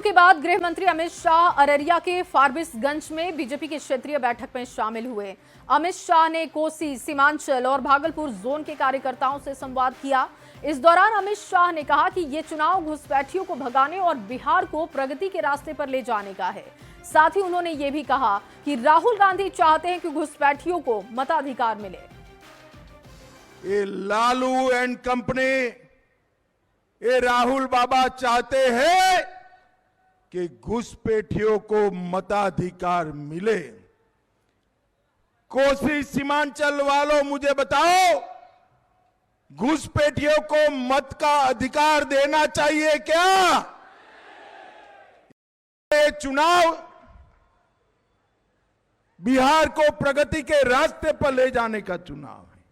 के बाद गृह मंत्री अमित शाह अररिया के फारबिसगंज में बीजेपी की क्षेत्रीय बैठक में शामिल हुए। अमित शाह ने कोसी, सीमांचल और भागलपुर जोन के कार्यकर्ताओं से संवाद किया। इस दौरान अमित शाह ने कहा कि ये चुनाव घुसपैठियों को भगाने और बिहार को प्रगति के रास्ते पर ले जाने का है। साथ ही उन्होंने ये भी कहा कि राहुल गांधी चाहते हैं कि घुसपैठियों को मताधिकार मिले। ये लालू एंड कंपनी, ये राहुल बाबा चाहते हैं कि घुसपैठियों को मताधिकार मिले। कोसी सीमांचल वालों मुझे बताओ, घुसपैठियों को मत का अधिकार देना चाहिए क्या? ये चुनाव बिहार को प्रगति के रास्ते पर ले जाने का चुनाव है,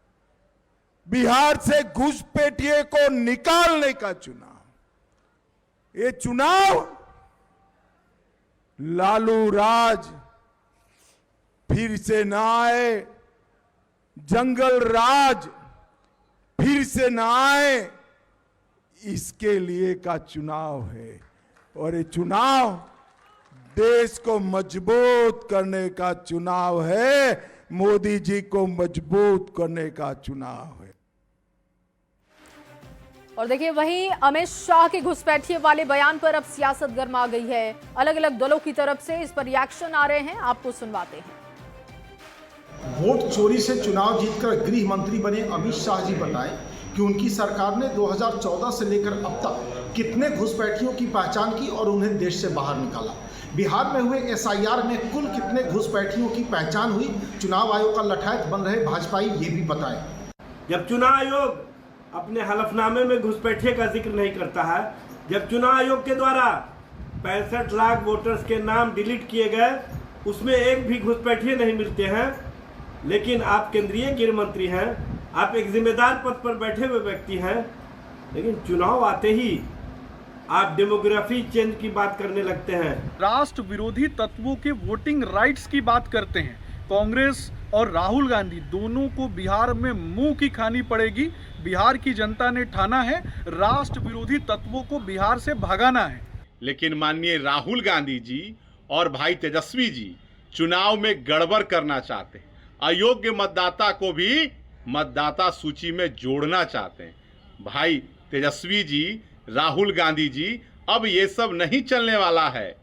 बिहार से घुसपैठिए को निकालने का चुनाव। ये चुनाव लालू राज फिर से ना आए, जंगल राज फिर से ना आए, इसके लिए का चुनाव है। और ये चुनाव देश को मजबूत करने का चुनाव है, मोदी जी को मजबूत करने का चुनाव है। और देखिए, वहीं अमित शाह के घुसपैठिए वाले बयान पर अब सियासत गर्मा गई है। अलग अलग दलों की तरफ से इस पर रिएक्शन आ रहे हैं, आपको सुनवाते हैं। वोट चोरी से चुनाव जीतकर गृह मंत्री बने अमित शाह जी बताएं कि उनकी सरकार ने 2014 से लेकर अब तक कितने घुसपैठियों की पहचान की और उन्हें देश से बाहर निकाला। बिहार में हुए SIR में कुल कितने घुसपैठियों की पहचान हुई, चुनाव आयोग का लठायत बन रहे भाजपाई ये भी बताएं। जब चुनाव आयोग अपने हलफनामे में घुसपैठिए का जिक्र नहीं करता है, जब चुनाव आयोग के द्वारा 65 लाख वोटर्स के नाम डिलीट किए गए, उसमें एक भी घुसपैठिए नहीं मिलते हैं, लेकिन आप केंद्रीय गृह मंत्री हैं, आप एक जिम्मेदार पद पर बैठे हुए व्यक्ति हैं, लेकिन चुनाव आते ही आप डेमोग्राफी चेंज की बात करने लगते हैं। राष्ट्र विरोधी तत्वों के वोटिंग राइट्स की बात करते हैं। कांग्रेस और राहुल गांधी दोनों को बिहार में मुंह की खानी पड़ेगी। बिहार की जनता ने ठाना है, राष्ट्र विरोधी तत्वों को बिहार से भगाना है। लेकिन माननीय राहुल गांधी जी और भाई तेजस्वी जी चुनाव में गड़बड़ करना चाहते हैं, अयोग्य मतदाता को भी मतदाता सूची में जोड़ना चाहते हैं। भाई तेजस्वी जी, राहुल गांधी जी, अब ये सब नहीं चलने वाला है।